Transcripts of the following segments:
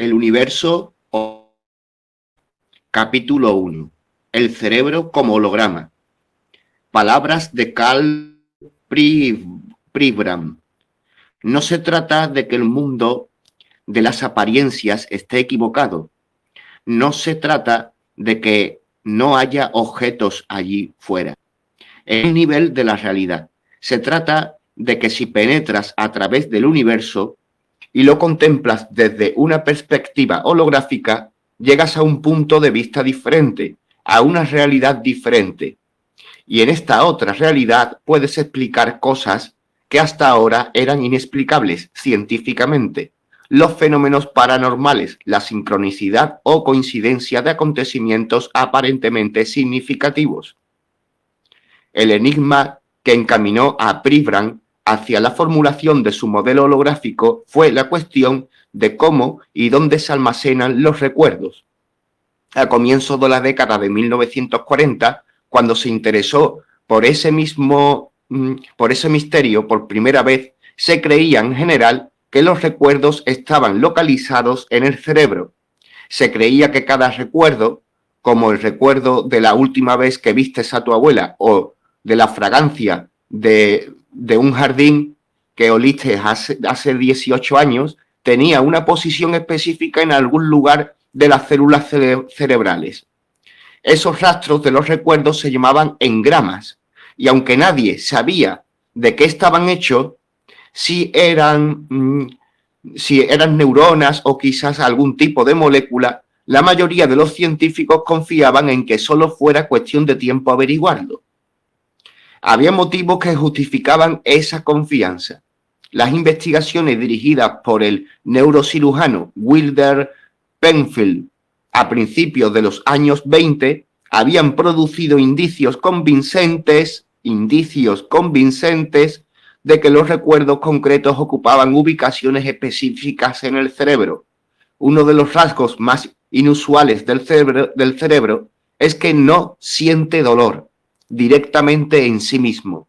El universo, capítulo 1. El cerebro como holograma. Palabras de Carl Pribram. No se trata de que el mundo de las apariencias esté equivocado. No se trata de que no haya objetos allí fuera. Es el nivel de la realidad. Se trata de que si penetras a través del universo y lo contemplas desde una perspectiva holográfica, llegas a un punto de vista diferente, a una realidad diferente. Y en esta otra realidad puedes explicar cosas que hasta ahora eran inexplicables científicamente. Los fenómenos paranormales, la sincronicidad o coincidencia de acontecimientos aparentemente significativos. El enigma que encaminó a Pribram hacia la formulación de su modelo holográfico fue la cuestión de cómo y dónde se almacenan los recuerdos. A comienzos de la década de 1940, cuando se interesó por ese misterio por primera vez, se creía en general que los recuerdos estaban localizados en el cerebro. Se creía que cada recuerdo, como el recuerdo de la última vez que vistes a tu abuela o de la fragancia de un jardín que oliste hace 18 años, tenía una posición específica en algún lugar de las células cerebrales. Esos rastros de los recuerdos se llamaban engramas, y aunque nadie sabía de qué estaban hechos, si eran neuronas o quizás algún tipo de molécula, la mayoría de los científicos confiaban en que solo fuera cuestión de tiempo averiguarlo. Había motivos que justificaban esa confianza. Las investigaciones dirigidas por el neurocirujano Wilder Penfield a principios de los años 20 habían producido indicios convincentes de que los recuerdos concretos ocupaban ubicaciones específicas en el cerebro. Uno de los rasgos más inusuales del cerebro es que no siente dolor directamente en sí mismo.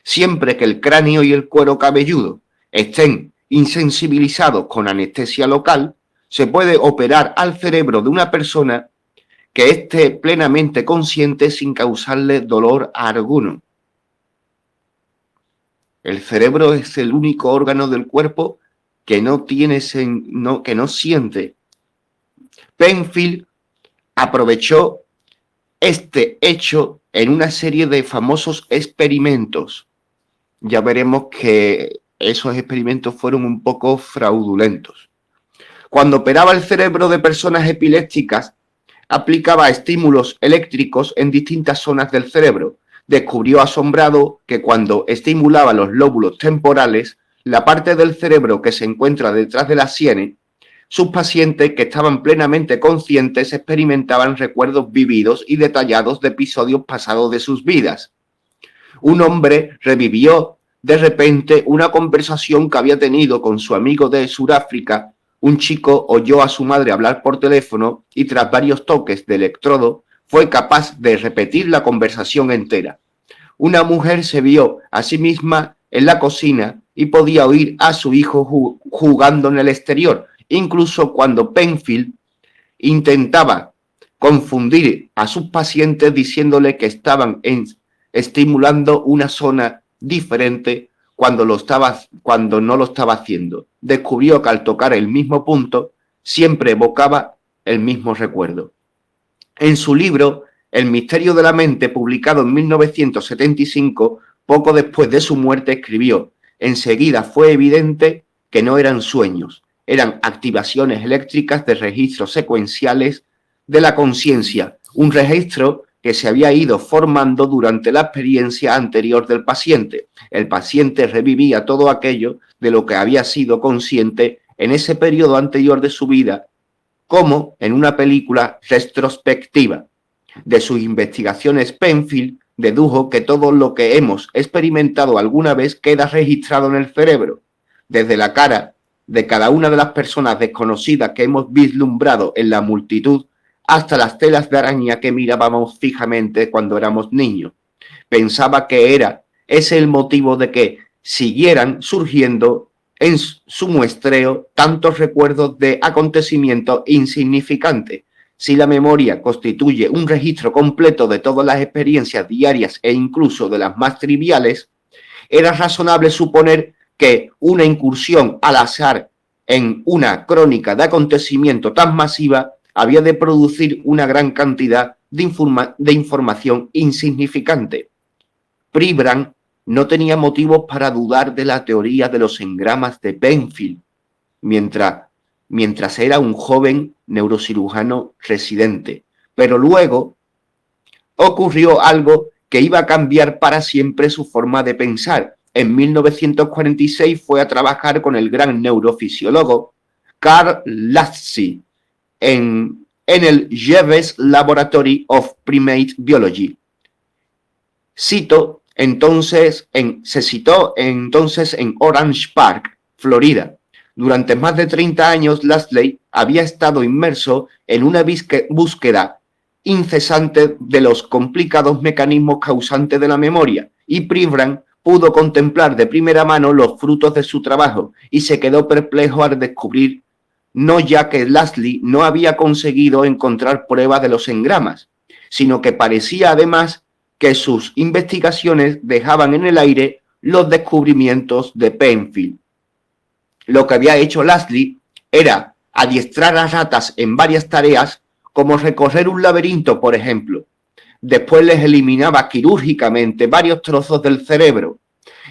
Siempre que el cráneo y el cuero cabelludo estén insensibilizados con anestesia local, se puede operar al cerebro de una persona que esté plenamente consciente sin causarle dolor alguno. El cerebro es el único órgano del cuerpo que no siente. Penfield aprovechó este hecho en una serie de famosos experimentos. Ya veremos que esos experimentos fueron un poco fraudulentos. Cuando operaba el cerebro de personas epilépticas, aplicaba estímulos eléctricos en distintas zonas del cerebro. Descubrió asombrado que cuando estimulaba los lóbulos temporales, la parte del cerebro que se encuentra detrás de las sienes, sus pacientes que estaban plenamente conscientes experimentaban recuerdos vívidos y detallados de episodios pasados de sus vidas. Un hombre revivió de repente una conversación que había tenido con su amigo de Sudáfrica. Un chico oyó a su madre hablar por teléfono y tras varios toques de electrodo fue capaz de repetir la conversación entera. Una mujer se vio a sí misma en la cocina y podía oír a su hijo jugando en el exterior, incluso cuando Penfield intentaba confundir a sus pacientes diciéndole que estaban estimulando una zona diferente cuando no lo estaba haciendo. Descubrió que al tocar el mismo punto siempre evocaba el mismo recuerdo. En su libro El misterio de la mente, publicado en 1975, poco después de su muerte, escribió: enseguida fue evidente que no eran sueños, eran activaciones eléctricas de registros secuenciales de la conciencia, un registro que se había ido formando durante la experiencia anterior del paciente. El paciente revivía todo aquello de lo que había sido consciente en ese periodo anterior de su vida, como en una película retrospectiva. De sus investigaciones, Penfield dedujo que todo lo que hemos experimentado alguna vez queda registrado en el cerebro, desde la cara de cada una de las personas desconocidas que hemos vislumbrado en la multitud hasta las telas de araña que mirábamos fijamente cuando éramos niños. Pensaba que era ese el motivo de que siguieran surgiendo en su muestreo tantos recuerdos de acontecimientos insignificantes. Si la memoria constituye un registro completo de todas las experiencias diarias e incluso de las más triviales, era razonable suponer que una incursión al azar en una crónica de acontecimiento tan masiva había de producir una gran cantidad de información insignificante. Pribram no tenía motivos para dudar de la teoría de los engramas de Penfield, mientras era un joven neurocirujano residente. Pero luego ocurrió algo que iba a cambiar para siempre su forma de pensar. En 1946 fue a trabajar con el gran neurofisiólogo Karl Lasky en el Jeeves Laboratory of Primate Biology. Se citó entonces en Orange Park, Florida. Durante más de 30 años, Lasky había estado inmerso en una búsqueda incesante de los complicados mecanismos causantes de la memoria, y Pribram pudo contemplar de primera mano los frutos de su trabajo y se quedó perplejo al descubrir no ya que Lasky no había conseguido encontrar pruebas de los engramas, sino que parecía además que sus investigaciones dejaban en el aire los descubrimientos de Penfield. Lo que había hecho Lasky era adiestrar a ratas en varias tareas, como recorrer un laberinto, por ejemplo. Después les eliminaba quirúrgicamente varios trozos del cerebro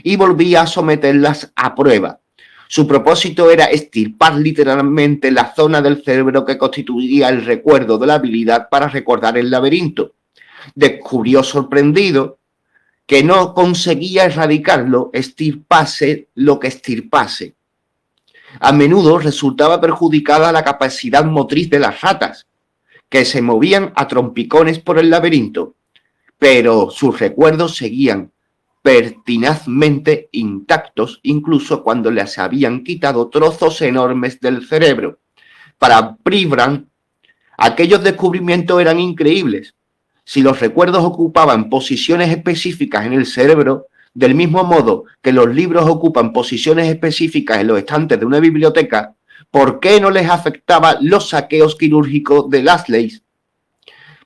y volvía a someterlas a prueba. Su propósito era extirpar literalmente la zona del cerebro que constituía el recuerdo de la habilidad para recordar el laberinto. Descubrió sorprendido que no conseguía erradicarlo, extirpase lo que extirpase. A menudo resultaba perjudicada la capacidad motriz de las ratas, que se movían a trompicones por el laberinto, pero sus recuerdos seguían pertinazmente intactos incluso cuando les habían quitado trozos enormes del cerebro. Para Pribram, aquellos descubrimientos eran increíbles. Si los recuerdos ocupaban posiciones específicas en el cerebro, del mismo modo que los libros ocupan posiciones específicas en los estantes de una biblioteca, ¿por qué no les afectaba los saqueos quirúrgicos de Lasky?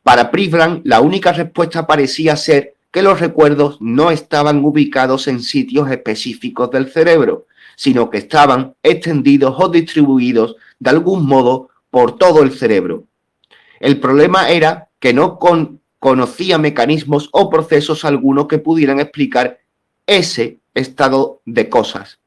Para Pribram, la única respuesta parecía ser que los recuerdos no estaban ubicados en sitios específicos del cerebro, sino que estaban extendidos o distribuidos de algún modo por todo el cerebro. El problema era que no conocía mecanismos o procesos algunos que pudieran explicar ese estado de cosas.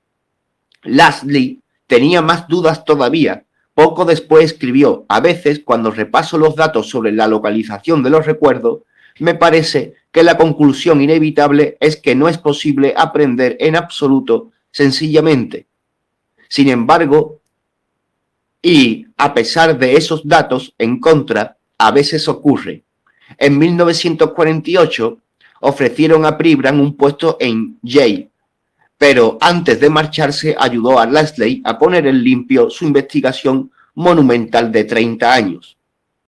Lasky tenía más dudas todavía. Poco después escribió: a veces, cuando repaso los datos sobre la localización de los recuerdos, me parece que la conclusión inevitable es que no es posible aprender en absoluto sencillamente. Sin embargo, y a pesar de esos datos en contra, a veces ocurre. En 1948 ofrecieron a Pribram un puesto en Yale, pero antes de marcharse ayudó a Lasky a poner en limpio su investigación monumental de 30 años.